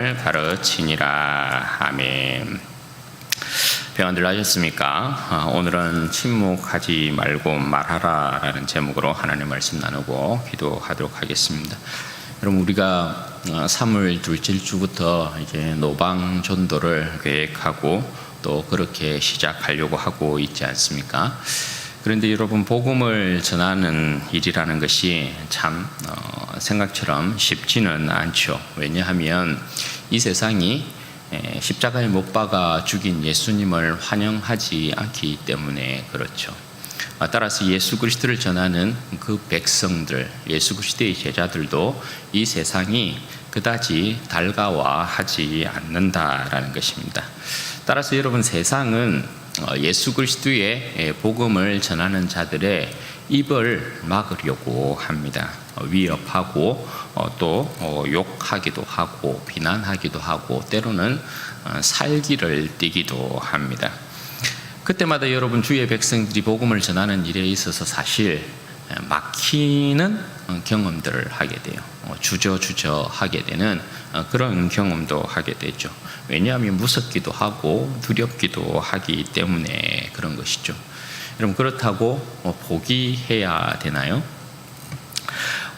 가르치니라. 아멘. 평안들 하셨습니까? 오늘은 침묵하지 말고 말하라 라는 제목으로 하나님의 말씀 나누고 기도하도록 하겠습니다. 여러분, 우리가 3월 둘째 주부터 이제 노방 전도를 계획하고 또 그렇게 시작하려고 하고 있지 않습니까? 그런데 여러분, 복음을 전하는 일이라는 것이 참 생각처럼 쉽지는 않죠. 왜냐하면 이 세상이 십자가에 못 박아 죽인 예수님을 환영하지 않기 때문에 그렇죠. 따라서 예수 그리스도를 전하는 그 백성들, 예수 그리스도의 제자들도 이 세상이 그다지 달가워하지 않는다라는 것입니다. 따라서 여러분, 세상은 예수 그리스도의 복음을 전하는 자들의 입을 막으려고 합니다. 위협하고 또 욕하기도 하고 비난하기도 하고 때로는 살기를 띠기도 합니다. 그때마다 여러분, 주의 백성들이 복음을 전하는 일에 있어서 사실 막히는 경험들을 하게 돼요. 주저주저 하게 되는 그런 경험도 하게 되죠. 왜냐하면 무섭기도 하고 두렵기도 하기 때문에 그런 것이죠. 여러분, 그렇다고 포기해야 되나요?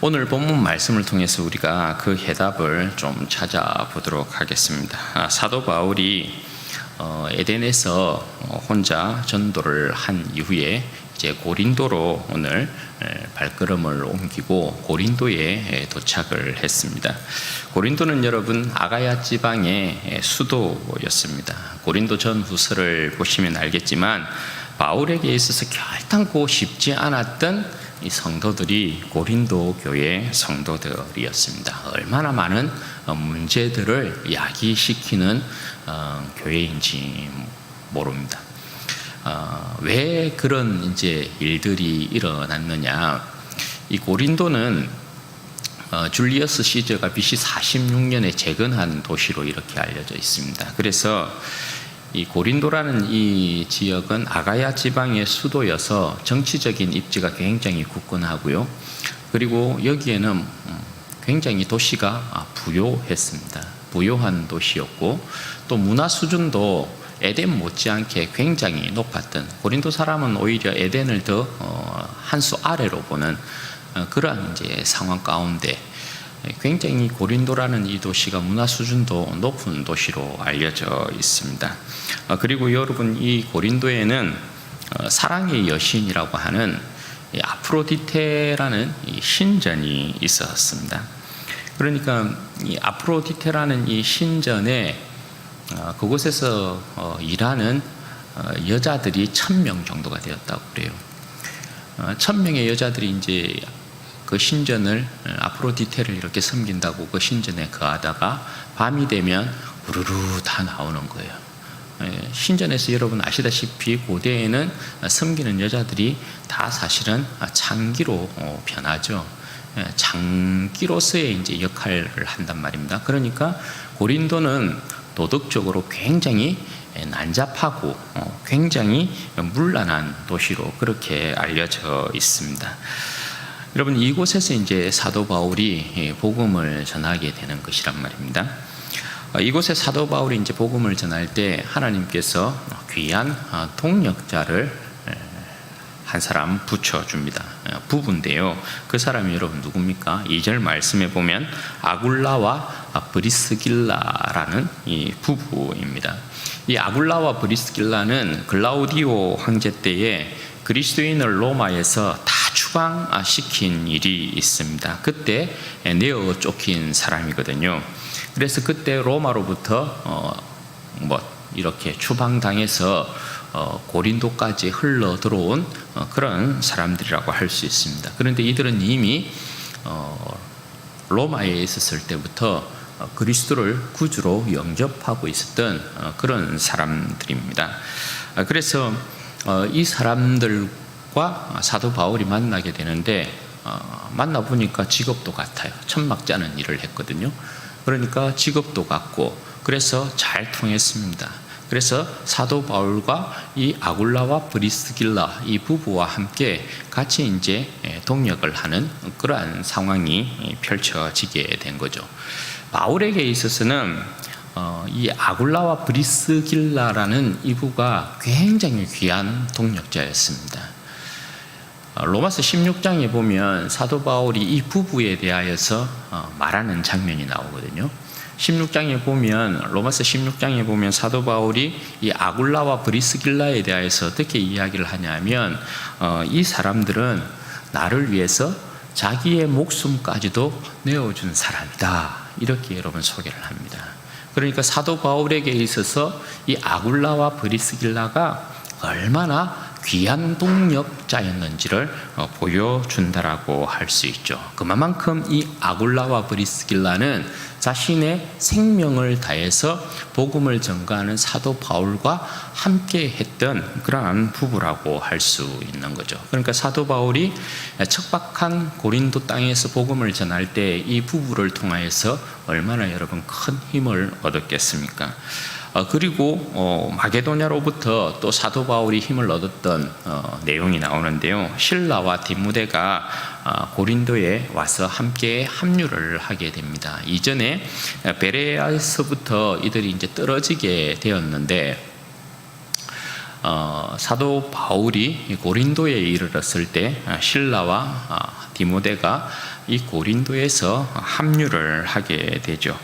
오늘 본문 말씀을 통해서 우리가 그 해답을 좀 찾아보도록 하겠습니다. 사도 바울이 에덴에서 혼자 전도를 한 이후에 이제 고린도로 오늘 발걸음을 옮기고 고린도에 도착을 했습니다. 고린도는 여러분, 아가야 지방의 수도였습니다. 고린도 전후서를 보시면 알겠지만 바울에게 있어서 결단코 쉽지 않았던 이 성도들이 고린도 교회 성도들이었습니다. 얼마나 많은 문제들을 야기시키는 교회인지 모릅니다. 왜 그런 이제 일들이 일어났느냐? 이 고린도는 줄리어스 시저가 BC 46년에 재건한 도시로 이렇게 알려져 있습니다. 그래서 이 고린도라는 이 지역은 아가야 지방의 수도여서 정치적인 입지가 굉장히 굳건하고요. 그리고 여기에는 굉장히 도시가 부요했습니다. 부요한 도시였고 또 문화 수준도 에덴 못지않게 굉장히 높았던, 고린도 사람은 오히려 에덴을 더 한 수 아래로 보는 그러한 이제 상황 가운데 굉장히 고린도라는 이 도시가 문화 수준도 높은 도시로 알려져 있습니다. 그리고 여러분, 이 고린도에는 사랑의 여신이라고 하는 아프로디테라는 이 신전이 있었습니다. 그러니까 이 아프로디테라는 이 신전에 그곳에서 일하는 여자들이 1000명 정도가 되었다고 그래요. 1000명의 여자들이 이제 그 신전을, 아프로디테를 이렇게 섬긴다고 그 신전에 거하다가 밤이 되면 우르르 다 나오는 거예요. 신전에서 여러분 아시다시피 고대에는 섬기는 여자들이 다 사실은 장기로 변하죠. 장기로서의 이제 역할을 한단 말입니다. 그러니까 고린도는 도덕적으로 굉장히 난잡하고 굉장히 문란한 도시로 그렇게 알려져 있습니다. 여러분, 이곳에서 이제 사도 바울이 복음을 전하게 되는 것이란 말입니다. 이곳에 사도 바울이 이제 복음을 전할 때 하나님께서 귀한 동역자를 한 사람 붙여줍니다. 부부인데요. 그 사람이 여러분 누굽니까? 2절 말씀에 보면 아굴라와 브리스길라라는 이 부부입니다. 이 아굴라와 브리스길라는 글라우디오 황제 때에 그리스도인을 로마에서 다 추방시킨 일이 있습니다. 그때 내어 쫓긴 사람이거든요. 그래서 그때 로마로부터 이렇게 추방당해서 고린도까지 흘러 들어온 그런 사람들이라고 할 수 있습니다. 그런데 이들은 이미 로마에 있었을 때부터 그리스도를 구주로 영접하고 있었던 그런 사람들입니다. 그래서 이 사람들과 사도 바울이 만나게 되는데 만나보니까 직업도 같아요. 천막자는 일을 했거든요. 그러니까 직업도 같고 그래서 잘 통했습니다. 그래서 사도 바울과 이 아굴라와 브리스길라 이 부부와 함께 같이 이제 동역을 하는 그러한 상황이 펼쳐지게 된 거죠. 바울에게 있어서는 이 아굴라와 브리스길라라는 이부가 굉장히 귀한 동역자였습니다. 로마서 16장에 보면 사도 바울이 이 부부에 대하여서 말하는 장면이 나오거든요. 16장에 보면, 로마서 16장에 보면 사도 바울이 이 아굴라와 브리스길라에 대하여서 어떻게 이야기를 하냐면 이 사람들은 나를 위해서 자기의 목숨까지도 내어준 사람이다, 이렇게 여러분 소개를 합니다. 그러니까 사도 바울에게 있어서 이 아굴라와 브리스길라가 얼마나 귀한 동역자였는지를 보여준다라고 할 수 있죠. 그만큼 이 아굴라와 브리스길라는 자신의 생명을 다해서 복음을 전가하는 사도 바울과 함께 했던 그러한 부부라고 할 수 있는 거죠. 그러니까 사도 바울이 척박한 고린도 땅에서 복음을 전할 때 이 부부를 통하여서 얼마나 여러분 큰 힘을 얻었겠습니까? 그리고 마게도냐로부터 또 사도 바울이 힘을 얻었던 내용이 나오는데요. 실라와 디모데가 고린도에 와서 함께 합류를 하게 됩니다. 이전에 베레아에서부터 이들이 이제 떨어지게 되었는데 사도 바울이 고린도에 이르렀을 때 실라와 디모데가 이 고린도에서 합류를 하게 되죠.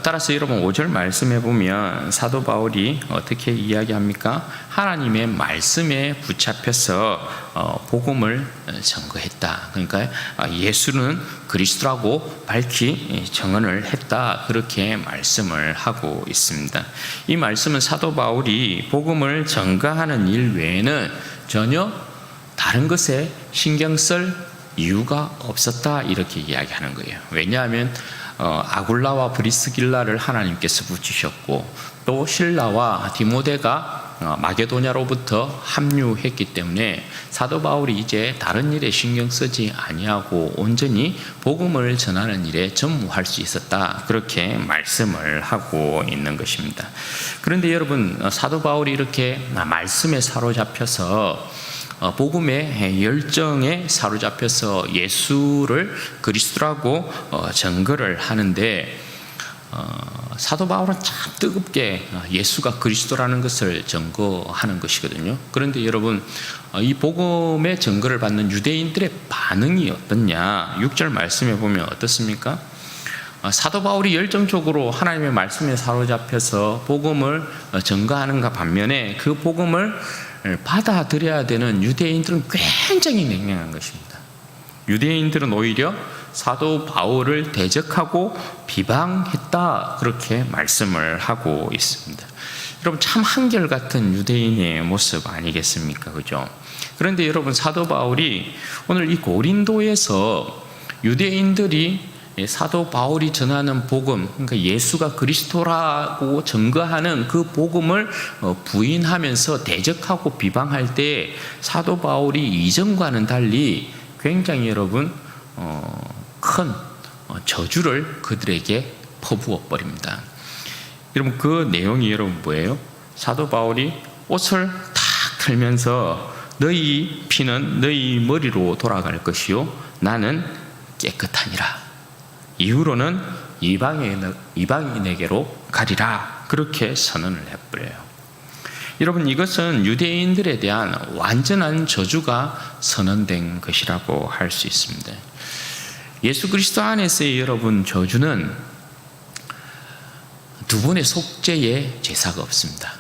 따라서 여러분 5절 말씀해 보면 사도 바울이 어떻게 이야기합니까? 하나님의 말씀에 붙잡혀서 복음을 전거했다. 그러니까 예수는 그리스도라고 밝히 정언을 했다, 그렇게 말씀을 하고 있습니다. 이 말씀은 사도 바울이 복음을 전가하는 일 외에는 전혀 다른 것에 신경 쓸 이유가 없었다, 이렇게 이야기하는 거예요. 왜냐하면 아굴라와 브리스길라를 하나님께서 붙이셨고 또 실라와 디모데가 마게도냐로부터 합류했기 때문에 사도 바울이 이제 다른 일에 신경 쓰지 아니하고 온전히 복음을 전하는 일에 전무할 수 있었다, 그렇게 말씀을 하고 있는 것입니다. 그런데 여러분, 사도 바울이 이렇게 말씀에 사로잡혀서 복음의 열정에 사로잡혀서 예수를 그리스도라고 증거를 하는데 사도 바울은 참 뜨겁게 예수가 그리스도라는 것을 증거하는 것이거든요. 그런데 여러분, 이 복음의 증거를 받는 유대인들의 반응이 어떻냐? 6절 말씀에 보면 어떻습니까? 사도 바울이 열정적으로 하나님의 말씀에 사로잡혀서 복음을 증거하는가 반면에 그 복음을 받아들여야 되는 유대인들은 굉장히 냉랭한 것입니다. 유대인들은 오히려 사도 바울을 대적하고 비방했다, 그렇게 말씀을 하고 있습니다. 여러분, 참 한결같은 유대인의 모습 아니겠습니까? 그죠? 그런데 여러분, 사도 바울이 오늘 이 고린도에서 유대인들이 사도 바울이 전하는 복음, 그러니까 예수가 그리스도라고 증거하는 그 복음을 부인하면서 대적하고 비방할 때 사도 바울이 이전과는 달리 굉장히 여러분 큰 저주를 그들에게 퍼부어 버립니다. 여러분, 그 내용이 여러분 뭐예요? 사도 바울이 옷을 탁 털면서 너희 피는 너희 머리로 돌아갈 것이요 나는 깨끗하니라. 이후로는 이방인에게로 가리라, 그렇게 선언을 해버려요. 여러분, 이것은 유대인들에 대한 완전한 저주가 선언된 것이라고 할 수 있습니다. 예수 그리스도 안에서의 여러분 저주는 두 번의 속죄의 제사가 없습니다.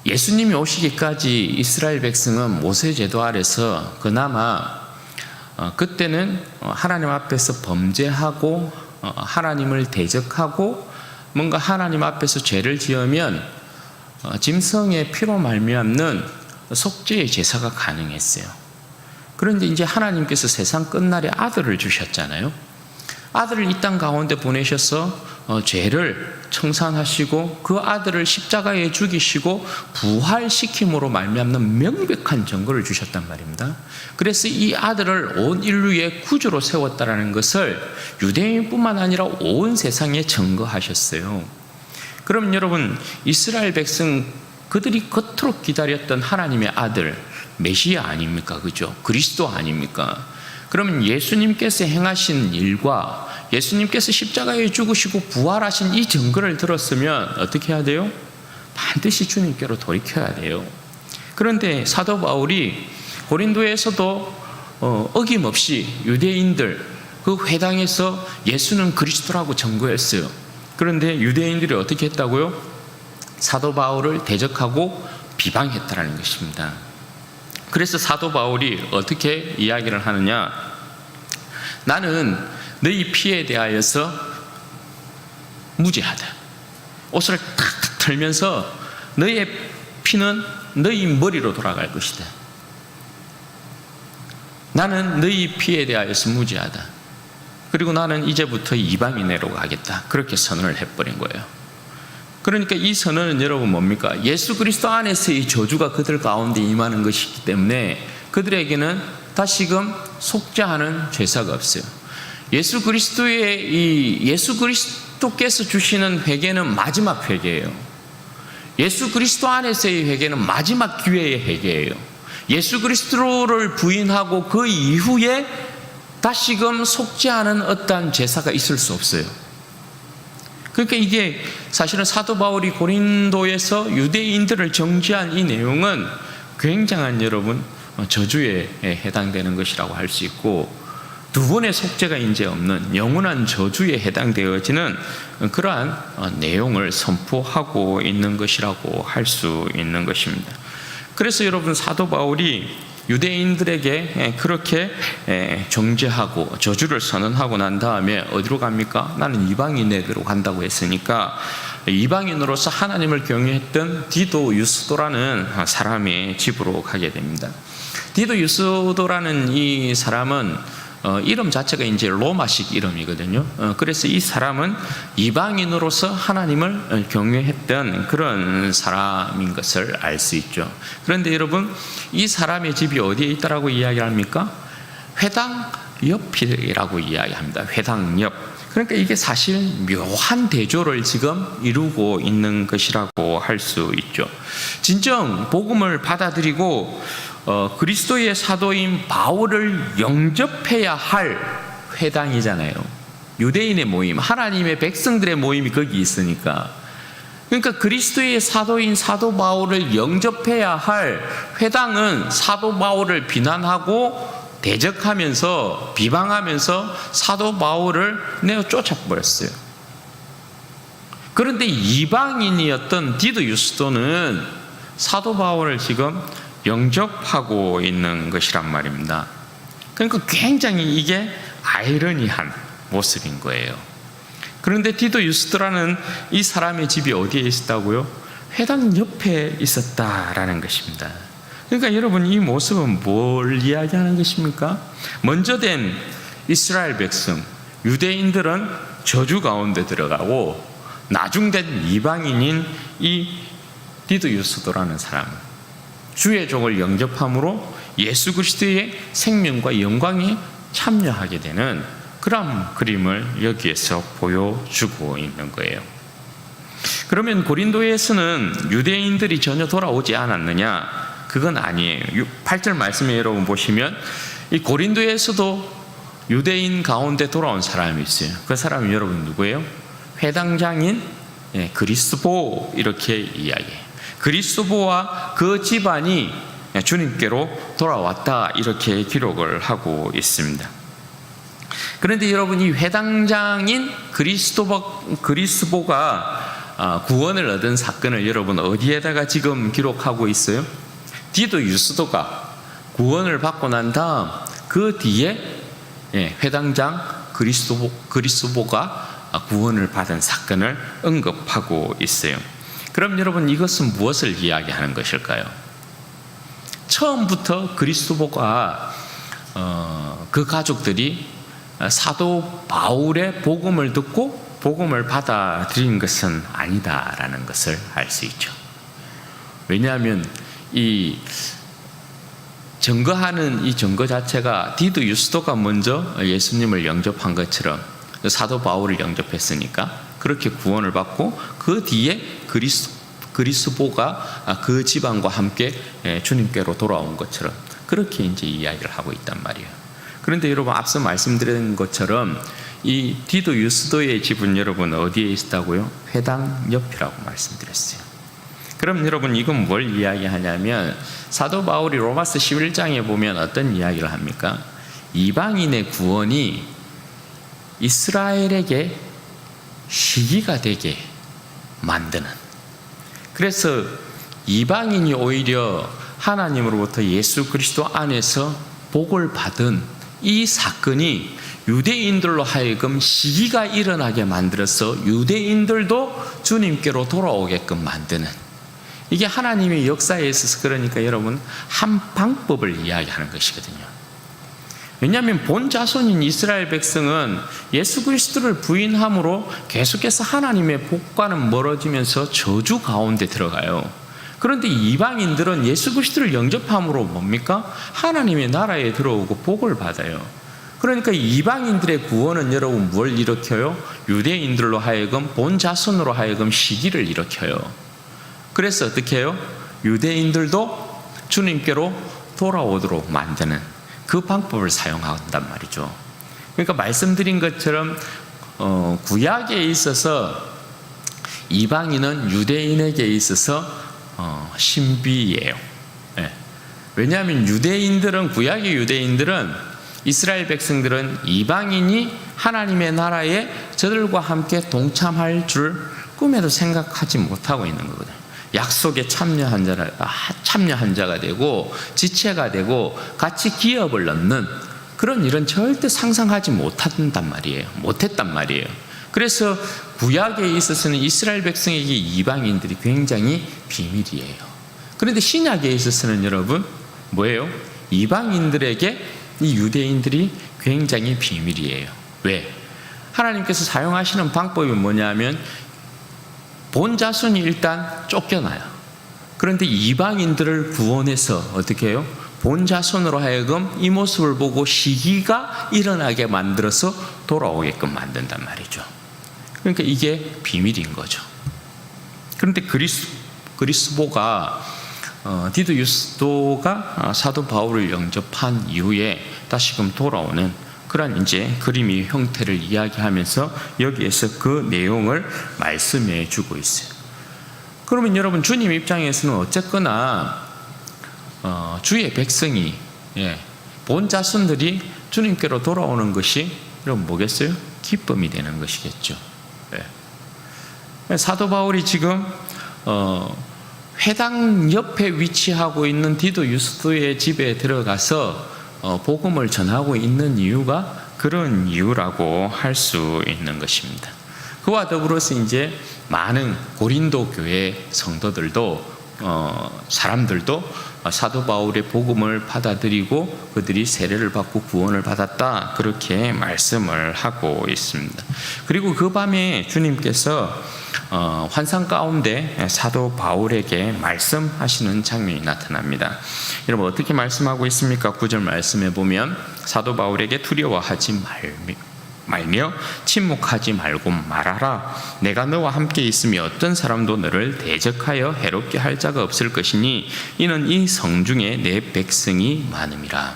예수님이 오시기까지 이스라엘 백성은 모세 제도 아래서 그나마 그때는 하나님 앞에서 범죄하고 하나님을 대적하고 뭔가 하나님 앞에서 죄를 지으면 짐승의 피로 말미암는 속죄의 제사가 가능했어요. 그런데 이제 하나님께서 세상 끝날에 아들을 주셨잖아요. 아들을 이 땅 가운데 보내셔서 죄를 청산하시고 그 아들을 십자가에 죽이시고 부활시킴으로 말미암는 명백한 증거를 주셨단 말입니다. 그래서 이 아들을 온 인류의 구주로 세웠다라는 것을 유대인뿐만 아니라 온 세상에 증거하셨어요. 그럼 여러분, 이스라엘 백성 그들이 그토록 기다렸던 하나님의 아들 메시아 아닙니까? 그죠? 그리스도 아닙니까? 그러면 예수님께서 행하신 일과 예수님께서 십자가에 죽으시고 부활하신 이 증거를 들었으면 어떻게 해야 돼요? 반드시 주님께로 돌이켜야 돼요. 그런데 사도 바울이 고린도에서도 어김없이 유대인들 그 회당에서 예수는 그리스도라고 증거했어요. 그런데 유대인들이 어떻게 했다고요? 사도 바울을 대적하고 비방했다는 것입니다. 그래서 사도 바울이 어떻게 이야기를 하느냐? 나는 너희 피에 대하여서 무죄하다. 옷을 탁탁 털면서 너희의 피는 너희 머리로 돌아갈 것이다. 나는 너희 피에 대하여서 무죄하다. 그리고 나는 이제부터 이방인으로 가겠다. 그렇게 선언을 해버린 거예요. 그러니까 이 선언은 여러분 뭡니까? 예수 그리스도 안에서의 저주가 그들 가운데 임하는 것이기 때문에 그들에게는 다시금 속죄하는 죄사가 없어요. 예수 그리스도께서 주시는 회개는 마지막 회개예요. 예수 그리스도 안에서의 회개는 마지막 기회의 회개예요. 예수 그리스도를 부인하고 그 이후에 다시금 속죄하는 어떠한 제사가 있을 수 없어요. 그러니까 이게 사실은 사도 바울이 고린도에서 유대인들을 정죄한 이 내용은 굉장한 여러분 저주에 해당되는 것이라고 할 수 있고, 두 번의 속죄가 이제 없는 영원한 저주에 해당되어지는 그러한 내용을 선포하고 있는 것이라고 할 수 있는 것입니다. 그래서 여러분 사도 바울이 유대인들에게 그렇게 정죄하고 저주를 선언하고 난 다음에 어디로 갑니까? 나는 이방인에게로 간다고 했으니까 이방인으로서 하나님을 경외했던 디도 유스도라는 사람의 집으로 가게 됩니다. 디도 유스도라는 이 사람은 이름 자체가 이제 로마식 이름이거든요. 그래서 이 사람은 이방인으로서 하나님을 경외했던 그런 사람인 것을 알 수 있죠. 그런데 여러분, 이 사람의 집이 어디에 있다라고 이야기합니까? 회당 옆이라고 이야기합니다. 회당 옆. 그러니까 이게 사실 묘한 대조를 지금 이루고 있는 것이라고 할 수 있죠. 진정 복음을 받아들이고 그리스도의 사도인 바울을 영접해야 할 회당이잖아요. 유대인의 모임, 하나님의 백성들의 모임이 거기 있으니까. 그러니까 그리스도의 사도인 사도 바울을 영접해야 할 회당은 사도 바울을 비난하고 대적하면서 비방하면서 사도 바울을 내어 쫓아버렸어요. 그런데 이방인이었던 디도 유스도는 사도 바울을 지금 영접하고 있는 것이란 말입니다. 그러니까 굉장히 이게 아이러니한 모습인 거예요. 그런데 디도 유스도라는 이 사람의 집이 어디에 있었다고요? 회당 옆에 있었다라는 것입니다. 그러니까 여러분, 이 모습은 뭘 이야기하는 것입니까? 먼저 된 이스라엘 백성, 유대인들은 저주 가운데 들어가고 나중된 이방인인 이 디도 유스도라는 사람, 주의 종을 영접함으로 예수 그리스도의 생명과 영광에 참여하게 되는 그런 그림을 여기에서 보여주고 있는 거예요. 그러면 고린도에서는 유대인들이 전혀 돌아오지 않았느냐? 그건 아니에요. 8절 말씀에 여러분 보시면 이 고린도에서도 유대인 가운데 돌아온 사람이 있어요. 그 사람이 여러분 누구예요? 회당장인 그리스보, 이렇게 이야기해요. 그리스도와 그 집안이 주님께로 돌아왔다, 이렇게 기록을 하고 있습니다. 그런데 여러분, 이 회당장인 그리스도가 구원을 얻은 사건을 여러분 어디에다가 지금 기록하고 있어요? 디도 유스도가 구원을 받고 난 다음 그 뒤에 회당장 그리스도가 구원을 받은 사건을 언급하고 있어요. 그럼 여러분, 이것은 무엇을 이야기하는 것일까요? 처음부터 그리스도가 그 가족들이 사도 바울의 복음을 듣고 복음을 받아들인 것은 아니다라는 것을 알 수 있죠. 왜냐하면 이 증거하는 이 증거 자체가 디도 유스도가 먼저 예수님을 영접한 것처럼 사도 바울을 영접했으니까 그렇게 구원을 받고 그 뒤에 그리스도가 그 집안과 함께 주님께로 돌아온 것처럼 그렇게 이제 이야기를 하고 있단 말이에요. 그런데 여러분 앞서 말씀드린 것처럼 이 디도 유스도의 집은 여러분 어디에 있다고요? 회당 옆이라고 말씀드렸어요. 그럼 여러분 이건 뭘 이야기하냐면 사도 바울이 로마서 11장에 보면 어떤 이야기를 합니까? 이방인의 구원이 이스라엘에게 시기가 되게 만드는, 그래서 이방인이 오히려 하나님으로부터 예수 그리스도 안에서 복을 받은 이 사건이 유대인들로 하여금 시기가 일어나게 만들어서 유대인들도 주님께로 돌아오게끔 만드는, 이게 하나님의 역사에 있어서 그러니까 여러분 한 방법을 이야기하는 것이거든요. 왜냐하면 본 자손인 이스라엘 백성은 예수 그리스도를 부인함으로 계속해서 하나님의 복과는 멀어지면서 저주 가운데 들어가요. 그런데 이방인들은 예수 그리스도를 영접함으로 뭡니까? 하나님의 나라에 들어오고 복을 받아요. 그러니까 이방인들의 구원은 여러분 뭘 일으켜요? 유대인들로 하여금 본 자손으로 하여금 시기를 일으켜요. 그래서 어떻게 해요? 유대인들도 주님께로 돌아오도록 만드는 그 방법을 사용한단 말이죠. 그러니까 말씀드린 것처럼 구약에 있어서 이방인은 유대인에게 있어서 신비예요. 네. 왜냐하면 유대인들은, 구약의 유대인들은, 이스라엘 백성들은 이방인이 하나님의 나라에 저들과 함께 동참할 줄 꿈에도 생각하지 못하고 있는 거거든요. 약속에 참여한 자가 되고 지체가 되고 같이 기업을 넣는 그런 일은 절대 상상하지 못했단 말이에요. 그래서 구약에 있어서는 이스라엘 백성에게 이방인들이 굉장히 비밀이에요. 그런데 신약에 있어서는 여러분 뭐예요? 이방인들에게 이 유대인들이 굉장히 비밀이에요. 왜? 하나님께서 사용하시는 방법이 뭐냐면 본 자손이 일단 쫓겨나요. 그런데 이방인들을 구원해서 어떻게 해요? 본 자손으로 하여금 이 모습을 보고 시기가 일어나게 만들어서 돌아오게끔 만든단 말이죠. 그러니까 이게 비밀인 거죠. 그런데 그리스도가 디도 유스도가 사도 바울을 영접한 이후에 다시금 돌아오는 그런 이제 그림의 형태를 이야기하면서 여기에서 그 내용을 말씀해 주고 있어요. 그러면 여러분 주님 입장에서는 어쨌거나 주의 백성이 본 자손들이 주님께로 돌아오는 것이 여러분 뭐겠어요? 기쁨이 되는 것이겠죠. 사도 바울이 지금 회당 옆에 위치하고 있는 디도 유스도의 집에 들어가서 복음을 전하고 있는 이유가 그런 이유라고 할 수 있는 것입니다. 그와 더불어서 이제 많은 고린도 교회 성도들도 사람들도 사도 바울의 복음을 받아들이고 그들이 세례를 받고 구원을 받았다 그렇게 말씀을 하고 있습니다. 그리고 그 밤에 주님께서 환상 가운데 사도 바울에게 말씀하시는 장면이 나타납니다. 여러분 어떻게 말씀하고 있습니까? 9절 말씀에 보면 사도 바울에게 두려워하지 말며 침묵하지 말고 말하라. 내가 너와 함께 있으며 어떤 사람도 너를 대적하여 해롭게 할 자가 없을 것이니 이는 이 성중에 내 백성이 많음이라.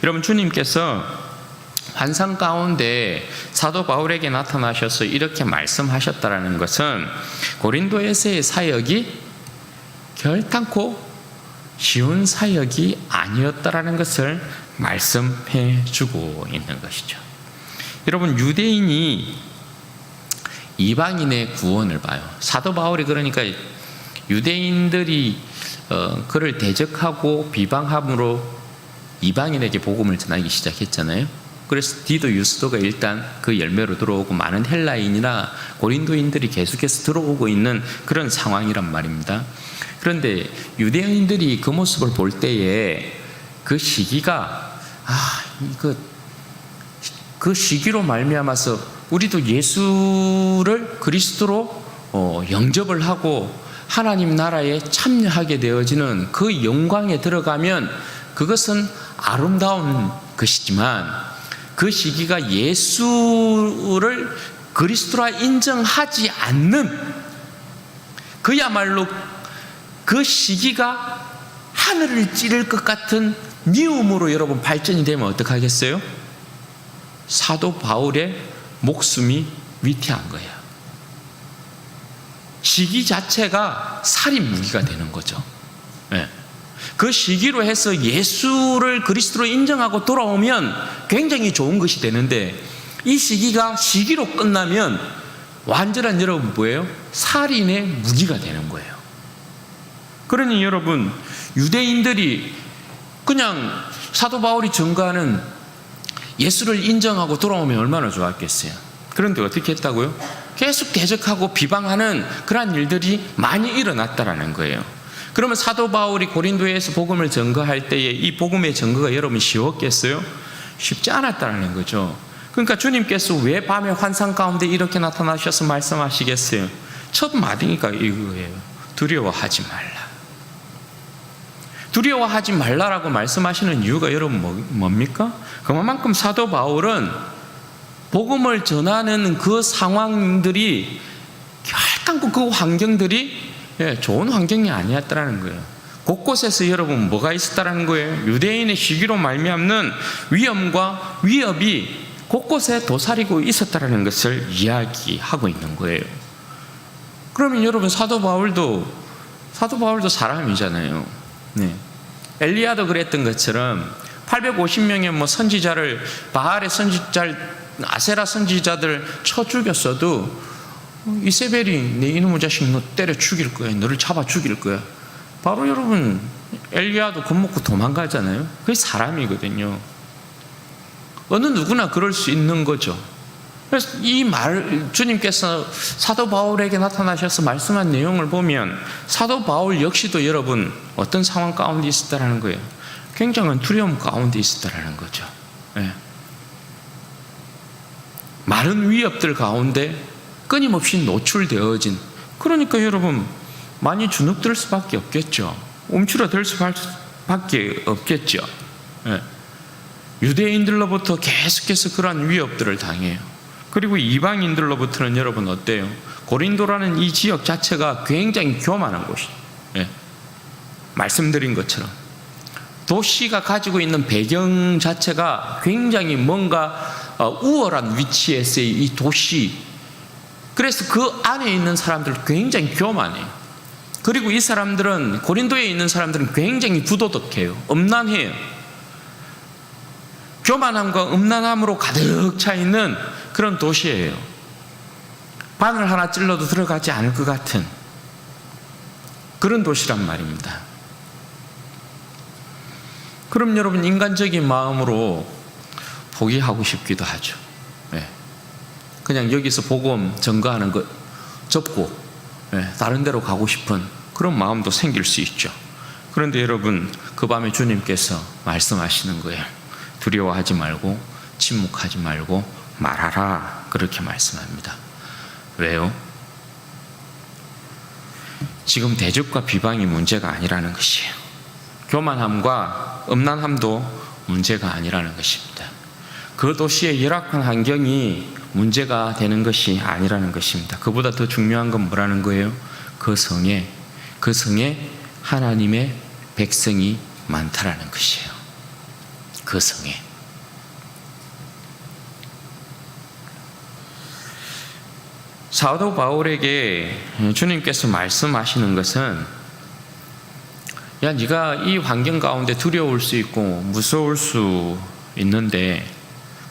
여러분 주님께서 환상 가운데 사도 바울에게 나타나셔서 이렇게 말씀하셨다라는 것은 고린도에서의 사역이 결단코 쉬운 사역이 아니었다라는 것을 말씀해 주고 있는 것이죠. 여러분 유대인이 이방인의 구원을 봐요. 사도 바울이 그러니까 유대인들이 그를 대적하고 비방함으로 이방인에게 복음을 전하기 시작했잖아요. 그래서 디도 유스도가 일단 그 열매로 들어오고 많은 헬라인이나 고린도인들이 계속해서 들어오고 있는 그런 상황이란 말입니다. 그런데 유대인들이 그 모습을 볼 때에 그 시기가 그 시기로 말미암아서 우리도 예수를 그리스도로 영접을 하고 하나님 나라에 참여하게 되어지는 그 영광에 들어가면 그것은 아름다운 것이지만 그 시기가 예수를 그리스도라 인정하지 않는 그야말로 그 시기가 하늘을 찌를 것 같은 미움으로 여러분 발전이 되면 어떡하겠어요? 사도 바울의 목숨이 위태한 거예요. 시기 자체가 살인 무기가 되는 거죠. 네. 그 시기로 해서 예수를 그리스도로 인정하고 돌아오면 굉장히 좋은 것이 되는데, 이 시기가 시기로 끝나면 완전한 여러분 뭐예요? 살인의 무기가 되는 거예요. 그러니 여러분, 유대인들이 그냥 사도 바울이 증거하는 예수를 인정하고 돌아오면 얼마나 좋았겠어요. 그런데 어떻게 했다고요? 계속 대적하고 비방하는 그러한 일들이 많이 일어났다라는 거예요. 그러면 사도 바울이 고린도에서 복음을 증거할 때에 이 복음의 증거가 여러분 쉬웠겠어요? 쉽지 않았다는 거죠. 그러니까 주님께서 왜 밤에 환상 가운데 이렇게 나타나셔서 말씀하시겠어요? 첫 마디니까 이거예요. 두려워하지 말라. 두려워하지 말라라고 말씀하시는 이유가 여러분 뭡니까? 그만큼 사도 바울은 복음을 전하는 그 상황들이 결단코 그 환경들이 좋은 환경이 아니었다는 거예요. 곳곳에서 여러분 뭐가 있었다는 거예요? 유대인의 시기로 말미암는 위험과 위협이 곳곳에 도사리고 있었다는 것을 이야기하고 있는 거예요. 그러면 여러분 사도 바울도 사람이잖아요. 네. 엘리야도 그랬던 것처럼 850명의 선지자를 바알의 선지자를 아세라 선지자들 쳐 죽였어도 이세벨이 내 이놈의 자식 너 때려 죽일 거야. 너를 잡아 죽일 거야. 바로 여러분 엘리야도 겁먹고 도망가잖아요. 그게 사람이거든요. 어느 누구나 그럴 수 있는 거죠. 그래서 이 말 주님께서 사도 바울에게 나타나셔서 말씀한 내용을 보면 사도 바울 역시도 여러분 어떤 상황 가운데 있었다라는 거예요. 굉장한 두려움 가운데 있었다라는 거죠. 네. 많은 위협들 가운데 끊임없이 노출되어진, 그러니까 여러분 많이 주눅들 수밖에 없겠죠. 움츠러들 수밖에 없겠죠. 네. 유대인들로부터 계속해서 그러한 위협들을 당해요. 그리고 이방인들로부터는 여러분 어때요? 고린도라는 이 지역 자체가 굉장히 교만한 곳이에요. 네. 말씀드린 것처럼 도시가 가지고 있는 배경 자체가 굉장히 뭔가 우월한 위치에서의 이 도시, 그래서 그 안에 있는 사람들 굉장히 교만해요. 그리고 이 사람들은, 고린도에 있는 사람들은 굉장히 부도덕해요. 음란해요. 교만함과 음란함으로 가득 차 있는 그런 도시예요. 바늘 하나 찔러도 들어가지 않을 것 같은 그런 도시란 말입니다. 그럼 여러분 인간적인 마음으로 포기하고 싶기도 하죠. 네. 그냥 여기서 복음 전가하는 것 접고 다른 데로 가고 싶은 그런 마음도 생길 수 있죠. 그런데 여러분 그 밤에 주님께서 말씀하시는 거예요. 두려워하지 말고 침묵하지 말고 말하라, 그렇게 말씀합니다. 왜요? 지금 대적과 비방이 문제가 아니라는 것이에요. 교만함과 음란함도 문제가 아니라는 것입니다. 그 도시의 열악한 환경이 문제가 되는 것이 아니라는 것입니다. 그보다 더 중요한 건 뭐라는 거예요? 그 성에 하나님의 백성이 많다라는 것이에요. 그 성에. 사도 바울에게 주님께서 말씀하시는 것은, 야, 네가 이 환경 가운데 두려울 수 있고 무서울 수 있는데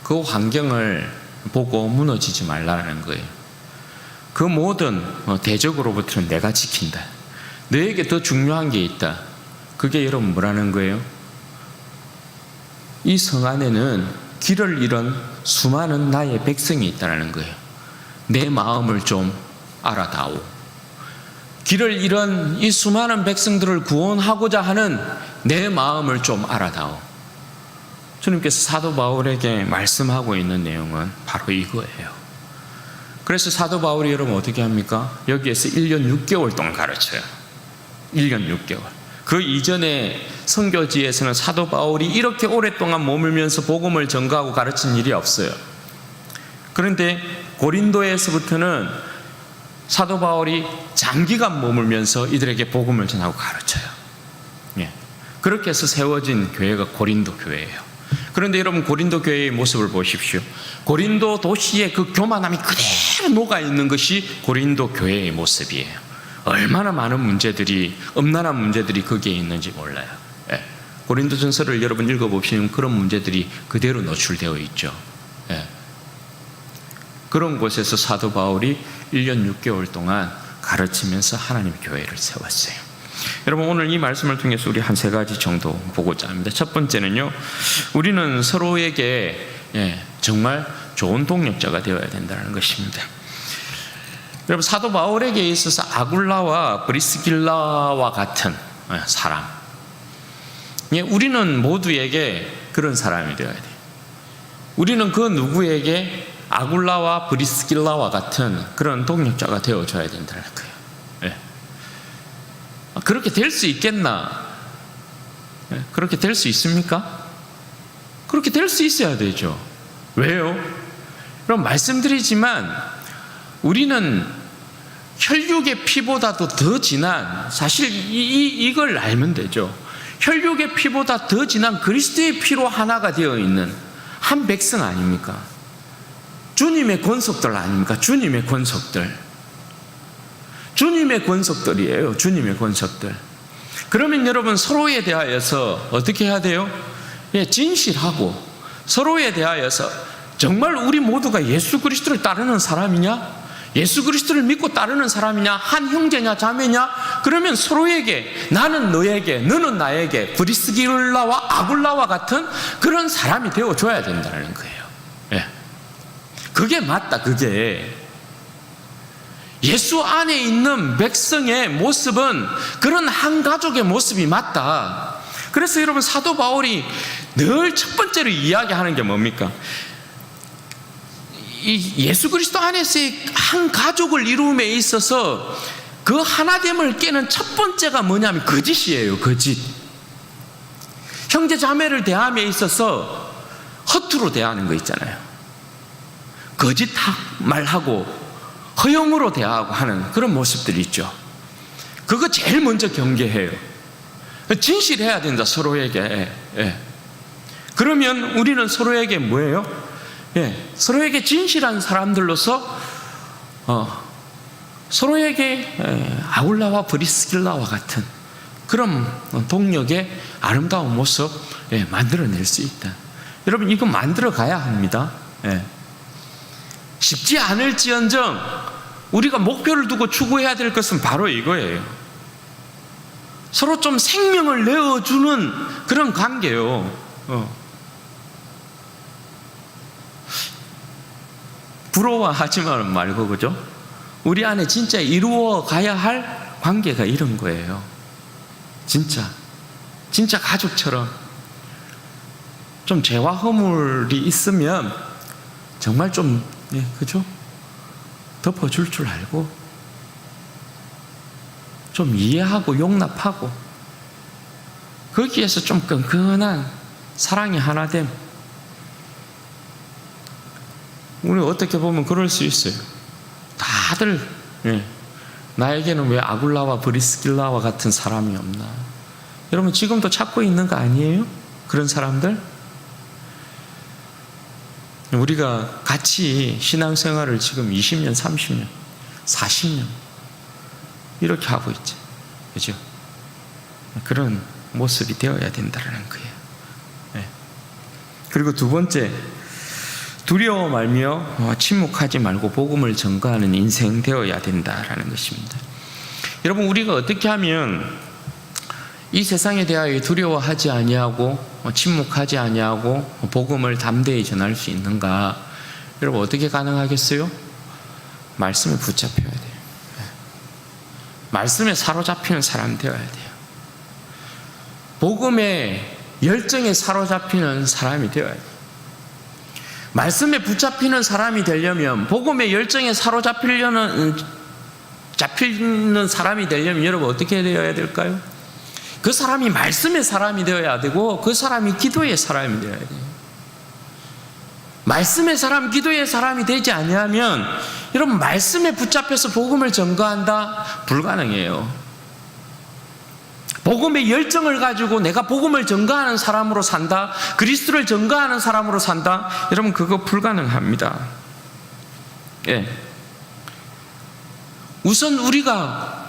그 환경을 보고 무너지지 말라는 거예요. 그 모든 대적으로부터는 내가 지킨다. 너에게 더 중요한 게 있다. 그게 여러분 뭐라는 거예요? 이 성 안에는 길을 잃은 수많은 나의 백성이 있다는 거예요. 내 마음을 좀 알아다오. 길을 잃은 이 수많은 백성들을 구원하고자 하는 내 마음을 좀 알아다오. 주님께서 사도 바울에게 말씀하고 있는 내용은 바로 이거예요. 그래서 사도 바울이 여러분 어떻게 합니까? 여기에서 1년 6개월 동안 가르쳐요. 1년 6개월. 그 이전에 선교지에서는 사도 바울이 이렇게 오랫동안 머물면서 복음을 전가하고 가르친 일이 없어요. 그런데 고린도에서부터는 사도 바울이 장기간 머물면서 이들에게 복음을 전하고 가르쳐요. 예. 그렇게 해서 세워진 교회가 고린도 교회예요. 그런데 여러분 고린도 교회의 모습을 보십시오. 고린도 도시의 그 교만함이 그대로 녹아있는 것이 고린도 교회의 모습이에요. 얼마나 많은 문제들이, 엄난한 문제들이 거기에 있는지 몰라요. 예. 고린도전서를 여러분 읽어보시면 그런 문제들이 그대로 노출되어 있죠. 예. 그런 곳에서 사도 바울이 1년 6개월 동안 가르치면서 하나님의 교회를 세웠어요. 여러분 오늘 이 말씀을 통해서 우리 한 세 가지 정도 보고자 합니다. 첫 번째는요, 우리는 서로에게 정말 좋은 동력자가 되어야 된다는 것입니다. 여러분 사도 바울에게 있어서 아굴라와 브리스길라와 같은 사람, 우리는 모두에게 그런 사람이 되어야 돼요. 우리는 그 누구에게 아굴라와 브리스길라와 같은 그런 동력자가 되어줘야 된다는 거예요. 그렇게 될 수 있겠나? 그렇게 될 수 있습니까? 그렇게 될 수 있어야 되죠. 왜요? 그럼 말씀드리지만 우리는 혈육의 피보다도 더 진한, 사실 이걸 알면 되죠. 혈육의 피보다 더 진한 그리스도의 피로 하나가 되어 있는 한 백성 아닙니까? 주님의 권속들 아닙니까? 주님의 권속들. 주님의 권속들이에요. 주님의 권속들. 그러면 여러분 서로에 대하여서 어떻게 해야 돼요? 진실하고 서로에 대하여서 정말 우리 모두가 예수 그리스도를 따르는 사람이냐? 예수 그리스도를 믿고 따르는 사람이냐? 한 형제냐 자매냐? 그러면 서로에게, 나는 너에게, 너는 나에게 브리스길라와 아굴라와 같은 그런 사람이 되어줘야 된다는 거예요. 그게 맞다. 그게 예수 안에 있는 백성의 모습은 그런 한 가족의 모습이 맞다. 그래서 여러분 사도 바울이 늘 첫 번째로 이야기하는 게 뭡니까? 이 예수 그리스도 안에서의 한 가족을 이루음에 있어서 그 하나됨을 깨는 첫 번째가 뭐냐면 거짓이에요. 거짓. 형제 자매를 대함에 있어서 허투루 대하는 거 있잖아요. 거짓 말하고 허용으로 대하고 하는 그런 모습들이 있죠. 그거 제일 먼저 경계해요. 진실해야 된다. 서로에게. 그러면 우리는 서로에게 뭐예요? 서로에게 진실한 사람들로서 서로에게 아굴라와 브리스길라와 같은 그런 동력의 아름다운 모습 만들어낼 수 있다. 여러분 이거 만들어 가야 합니다. 쉽지 않을지언정 우리가 목표를 두고 추구해야 될 것은 바로 이거예요. 서로 좀 생명을 내어주는 그런 관계요. 부러워하지만 말고, 그죠? 우리 안에 진짜 이루어 가야 할 관계가 이런 거예요. 진짜 가족처럼 좀 죄와 허물이 있으면 정말 좀 그죠? 덮어줄 줄 알고 좀 이해하고 용납하고 거기에서 좀 끈끈한 사랑의 하나됨. 우리 어떻게 보면 그럴 수 있어요. 다들 나에게는 왜 아굴라와 브리스길라와 같은 사람이 없나? 여러분 지금도 찾고 있는 거 아니에요? 그런 사람들? 우리가 같이 신앙생활을 지금 20년, 30년, 40년 이렇게 하고 있죠. 그죠? 그런 모습이 되어야 된다는 거예요. 그리고 두 번째, 두려워 말며 침묵하지 말고 복음을 전가하는 인생 되어야 된다라는 것입니다. 여러분 우리가 어떻게 하면 이 세상에 대하여 두려워하지 아니하고 침묵하지 아니하고 복음을 담대히 전할 수 있는가? 여러분 어떻게 가능하겠어요? 말씀에 붙잡혀야 돼요. 말씀에 사로잡히는 사람 되어야 돼요. 복음의 열정에 사로잡히는 사람이 되어야 돼요. 말씀에 붙잡히는 사람이 되려면, 복음의 열정에 사로잡히는 사람이 되려면 여러분 어떻게 되어야 될까요? 그 사람이 말씀의 사람이 되어야 되고 그 사람이 기도의 사람이 되어야 돼요. 말씀의 사람, 기도의 사람이 되지 아니하면 여러분 말씀에 붙잡혀서 복음을 전가한다? 불가능해요. 복음의 열정을 가지고 내가 복음을 전가하는 사람으로 산다, 그리스도를 전가하는 사람으로 산다, 여러분 그거 불가능합니다. 예. 우선 우리가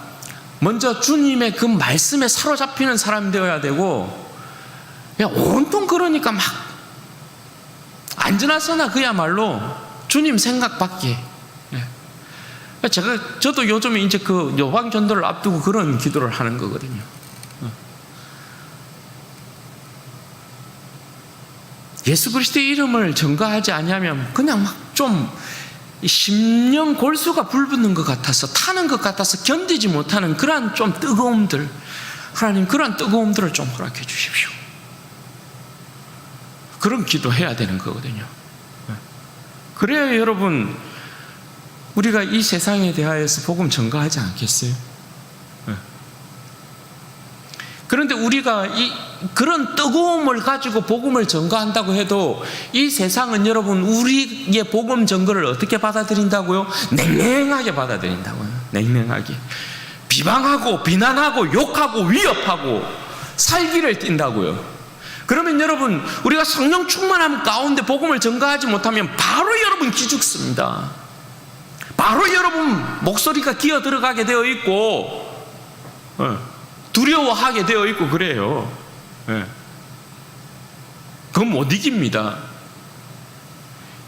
먼저 주님의 그 말씀에 사로잡히는 사람이 되어야 되고, 그냥 온통 그러니까 막 앉으나서나 그야말로 주님 생각밖에. 예. 저도 요즘에 이제 그 요방 전도를 앞두고 그런 기도를 하는 거거든요. 예수 그리스도의 이름을 전가하지 않으면 그냥 막 좀 심령 골수가 불붙는 것 같아서, 타는 것 같아서 견디지 못하는 그러한 좀 뜨거움들, 하나님 그런 뜨거움들을 좀 허락해 주십시오. 그런 기도해야 되는 거거든요. 그래야 여러분 우리가 이 세상에 대하여서 복음 전가하지 않겠어요? 그런데 우리가 그런 뜨거움을 가지고 복음을 전가한다고 해도 이 세상은 여러분 우리의 복음 전거를 어떻게 받아들인다고요? 냉랭하게 받아들인다고요. 냉랭하게 비방하고 비난하고 욕하고 위협하고 살기를 띈다고요. 그러면 여러분 우리가 성령 충만함 가운데 복음을 전가하지 못하면 바로 여러분 기죽습니다. 바로 여러분 목소리가 기어 들어가게 되어 있고 두려워하게 되어 있고 그래요. 그건 못 이깁니다.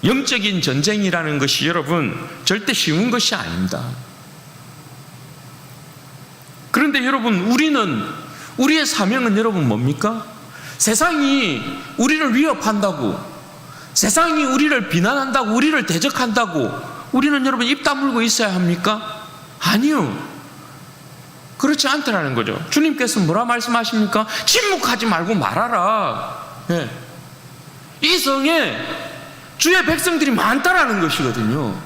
영적인 전쟁이라는 것이 여러분 절대 쉬운 것이 아닙니다. 그런데 여러분 우리의 사명은 여러분 뭡니까? 세상이 우리를 위협한다고, 세상이 우리를 비난한다고, 우리를 대적한다고 우리는 여러분 입 다물고 있어야 합니까? 아니요. 그렇지 않다라는 거죠. 주님께서 뭐라 말씀하십니까? 침묵하지 말고 말하라. 네. 이 성에 주의 백성들이 많다라는 것이거든요.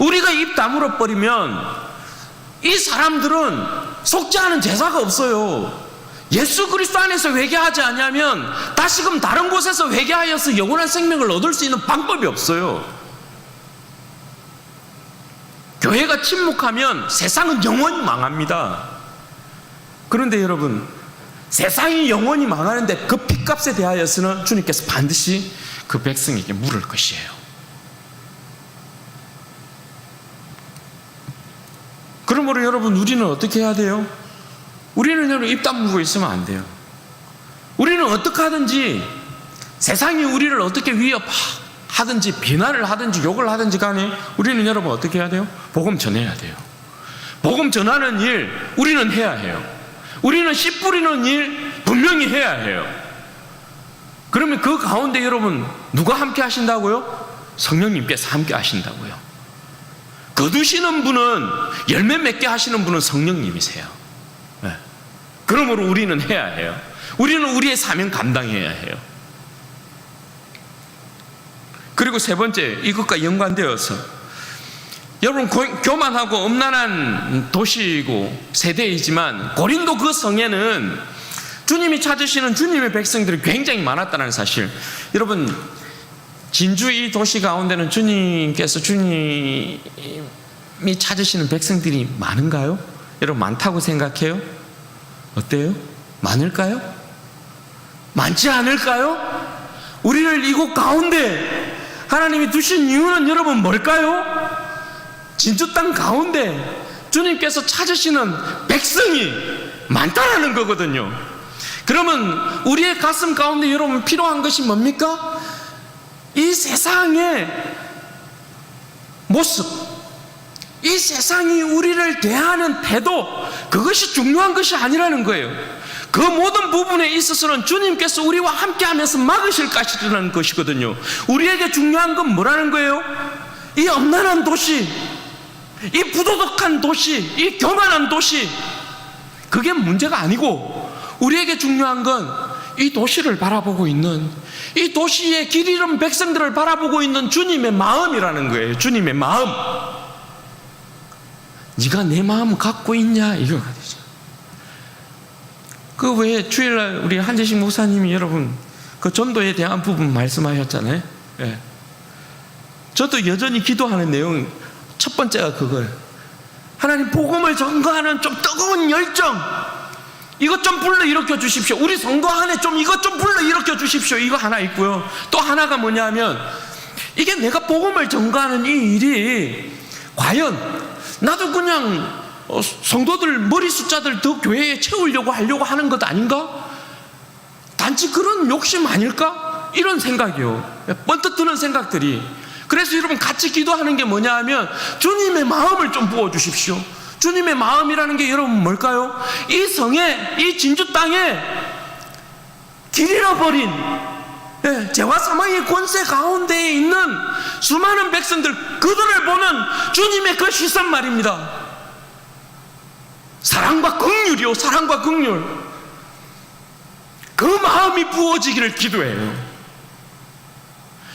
우리가 입 다물어 버리면 이 사람들은 속지 않은 제사가 없어요. 예수 그리스도 안에서 회개하지 않으면 다시금 다른 곳에서 회개하여서 영원한 생명을 얻을 수 있는 방법이 없어요. 교회가 침묵하면 세상은 영원히 망합니다. 그런데 여러분 세상이 영원히 망하는데 그 핏값에 대하여서는 주님께서 반드시 그 백성에게 물을 것이에요. 그러므로 여러분 우리는 어떻게 해야 돼요? 우리는 여러분 입 다물고 있으면 안 돼요. 우리는 어떻게 하든지 세상이 우리를 어떻게 위협하든지 비난을 하든지 욕을 하든지 간에 우리는 여러분 어떻게 해야 돼요? 복음 전해야 돼요. 복음 전하는 일 우리는 해야 해요. 우리는 씨 뿌리는 일 분명히 해야 해요. 그러면 그 가운데 여러분 누가 함께 하신다고요? 성령님께서 함께 하신다고요. 거두시는 분은, 열매 맺게 하시는 분은 성령님이세요. 네. 그러므로 우리는 해야 해요. 우리는 우리의 사명 감당해야 해요. 그리고 세 번째, 이것과 연관되어서 여러분 교만하고 엄난한 도시이고 세대이지만 고린도 그 성에는 주님이 찾으시는 주님의 백성들이 굉장히 많았다는 사실. 여러분 진주 이 도시 가운데는 주님이 찾으시는 백성들이 많은가요? 여러분 많다고 생각해요? 어때요? 많을까요? 많지 않을까요? 우리를 이곳 가운데 하나님이 두신 이유는 여러분 뭘까요? 진주 땅 가운데 주님께서 찾으시는 백성이 많다라는 거거든요. 그러면 우리의 가슴 가운데 여러분 필요한 것이 뭡니까? 이 세상의 모습, 이 세상이 우리를 대하는 태도, 그것이 중요한 것이 아니라는 거예요. 그 모든 부분에 있어서는 주님께서 우리와 함께하면서 막으실 것이라는 것이거든요. 우리에게 중요한 건 뭐라는 거예요? 이 엄난한 도시, 이 부도덕한 도시, 이 교만한 도시, 그게 문제가 아니고 우리에게 중요한 건 이 도시를 바라보고 있는, 이 도시의 길 잃은 백성들을 바라보고 있는 주님의 마음이라는 거예요. 주님의 마음. 네가 내 마음 갖고 있냐, 이거가 되죠. 그 외에 주일날 우리 한재식 목사님이 여러분 그 전도에 대한 부분 말씀하셨잖아요. 예. 저도 여전히 기도하는 내용 첫 번째가 그걸, 하나님 복음을 전가하는 좀 뜨거운 열정, 이것 좀 불러일으켜 주십시오. 우리 성도 안에 좀 이것 좀 불러일으켜 주십시오. 이거 하나 있고요. 또 하나가 뭐냐면, 이게 내가 복음을 전가하는 이 일이 과연 나도 그냥 성도들 머리 숫자들 더 교회에 채우려고 하려고 하는 것 아닌가? 단지 그런 욕심 아닐까? 이런 생각이요. 번뜩 드는 생각들이. 그래서 여러분 같이 기도하는 게 뭐냐 하면, 주님의 마음을 좀 부어주십시오. 주님의 마음이라는 게 여러분 뭘까요? 이 성에, 이 진주 땅에 길 잃어버린 죄와 사망의 권세 가운데에 있는 수많은 백성들, 그들을 보는 주님의 그 시선 말입니다. 사랑과 긍휼이요, 사랑과 긍휼. 그 마음이 부어지기를 기도해요.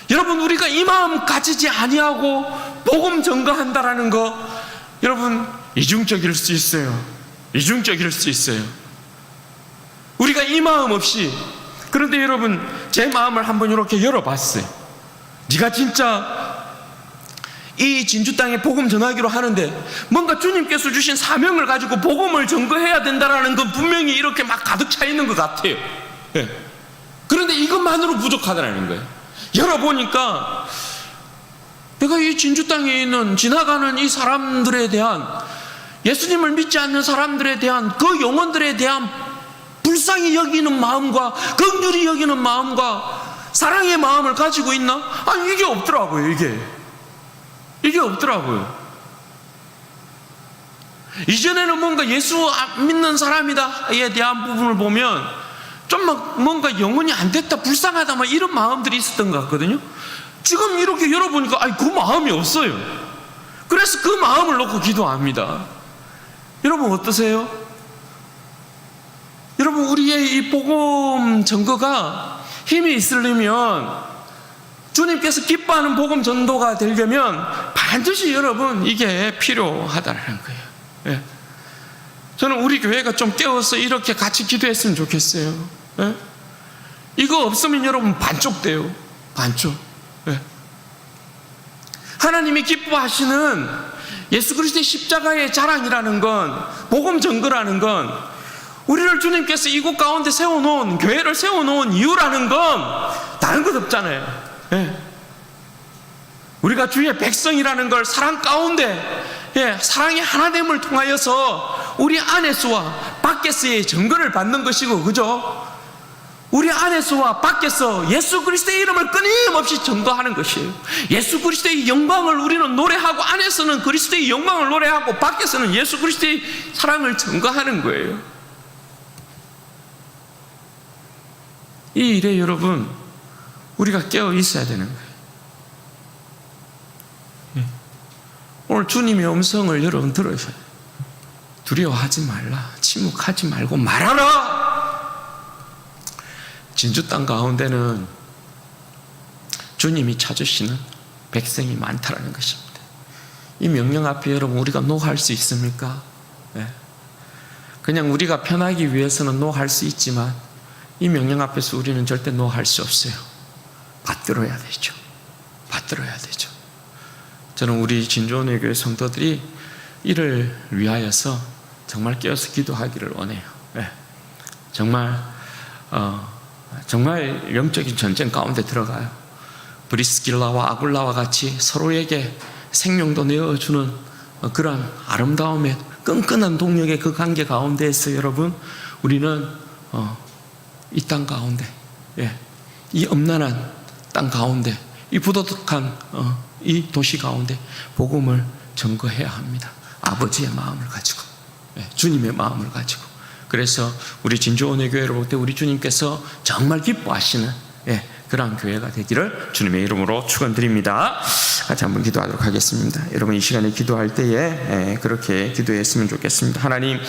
여러분, 우리가 이 마음 가지지 아니하고 복음 전가한다라는 거, 여러분 이중적일 수 있어요. 이중적일 수 있어요. 우리가 이 마음 없이, 그런데 여러분 제 마음을 한번 이렇게 열어봤어요. 네가 진짜 이 진주 땅에 복음 전하기로 하는데 뭔가 주님께서 주신 사명을 가지고 복음을 전거해야 된다라는 건 분명히 이렇게 막 가득 차 있는 것 같아요. 그런데 이것만으로 부족하다는 거예요. 열어보니까 내가 이 진주 땅에 있는 지나가는 이 사람들에 대한, 예수님을 믿지 않는 사람들에 대한 그 영혼들에 대한 불쌍히 여기는 마음과 긍휼히 여기는 마음과 사랑의 마음을 가지고 있나? 아니, 이게 없더라고요. 이게 없더라고요. 이전에는 뭔가 예수 믿는 사람이다에 대한 부분을 보면 좀 막 뭔가 영혼이 안 됐다, 불쌍하다, 막 이런 마음들이 있었던 것 같거든요. 지금 이렇게 열어보니까 그 마음이 없어요. 그래서 그 마음을 놓고 기도합니다. 여러분 어떠세요? 여러분, 우리의 이 복음 전거가 힘이 있으려면, 주님께서 기뻐하는 복음 전도가 되려면 반드시 여러분 이게 필요하다는 거예요. 저는 우리 교회가 좀 깨워서 이렇게 같이 기도했으면 좋겠어요. 이거 없으면 여러분 반쪽 돼요. 반쪽. 하나님이 기뻐하시는 예수 그리스도의 십자가의 자랑이라는 건, 복음 전거라는 건, 우리를 주님께서 이곳 가운데 세워놓은, 교회를 세워놓은 이유라는 건 다른 것 없잖아요. 우리가 주의 백성이라는 걸 사랑 가운데, 사랑의 하나됨을 통하여서 우리 안에서와 밖에서의 전거를 받는 것이고, 그죠? 우리 안에서와 밖에서 예수 그리스도의 이름을 끊임없이 전거하는 것이에요. 예수 그리스도의 영광을 우리는 노래하고, 안에서는 그리스도의 영광을 노래하고, 밖에서는 예수 그리스도의 사랑을 전거하는 거예요. 이 일에 여러분 우리가 깨어 있어야 되는 거예요. 오늘 주님의 음성을 여러분 들으셔야 돼요. 두려워하지 말라, 침묵하지 말고 말하라. 진주 땅 가운데는 주님이 찾으시는 백성이 많다라는 것입니다. 이 명령 앞에 여러분 우리가 노할 수 있습니까? 그냥 우리가 편하기 위해서는 노할 수 있지만, 이 명령 앞에서 우리는 절대 노할 수 없어요. 받들어야 되죠. 받들어야 되죠. 저는 우리 진주원의 교회 성도들이 이를 위하여서 정말 깨어서 기도하기를 원해요. 정말 영적인 전쟁 가운데 들어가요. 브리스길라와 아굴라와 같이 서로에게 생명도 내어주는 그런 아름다움의 끈끈한 동력의 그 관계 가운데에서 여러분, 우리는 이 땅 가운데, 이 엄난한 땅 가운데, 이 부도덕한 이 도시 가운데 복음을 전거해야 합니다. 아버지의 마음을 가지고, 주님의 마음을 가지고. 그래서 우리 진주원의 교회를 볼 때 우리 주님께서 정말 기뻐하시는 그러한 교회가 되기를 주님의 이름으로 축원드립니다. 같이 한번 기도하도록 하겠습니다. 여러분 이 시간에 기도할 때에 그렇게 기도했으면 좋겠습니다. 하나님,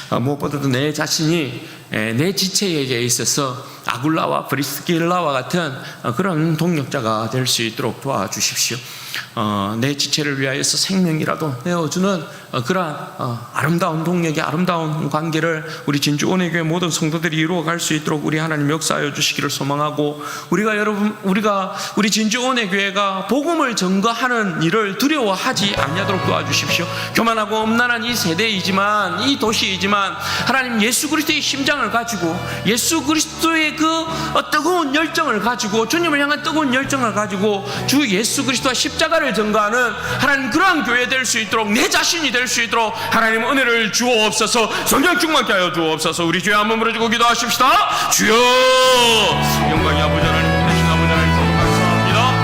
무엇보다도 내 자신이 내 지체에게 있어서 아굴라와 브리스길라와 같은 그런 동력자가 될 수 있도록 도와주십시오. 내 지체를 위하여서 생명이라도 내어주는 그러한 아름다운 동력의 아름다운 관계를 우리 진주온의 교회 모든 성도들이 이루어갈 수 있도록 우리 하나님 역사하여 주시기를 소망하고, 우리가 우리 진주온의 교회가 복음을 증거하는 일을 두려워하지 않도록 도와주십시오. 교만하고 음란한 이 세대이지만, 이 도시이지만 하나님 예수 그리스도의 심장을 가지고, 예수 그리스도의 그 뜨거운 열정을 가지고, 주님을 향한 뜨거운 열정을 가지고 주 예수 그리스도와 십자가를 증거하는 하나님 그러한 교회 될 수 있도록, 내 자신이 될 수 있도록 하나님 은혜를 주옵소서. 성령 충만케 하여 주옵소서. 우리 주여 한번 부르짖고 기도하십시다. 주여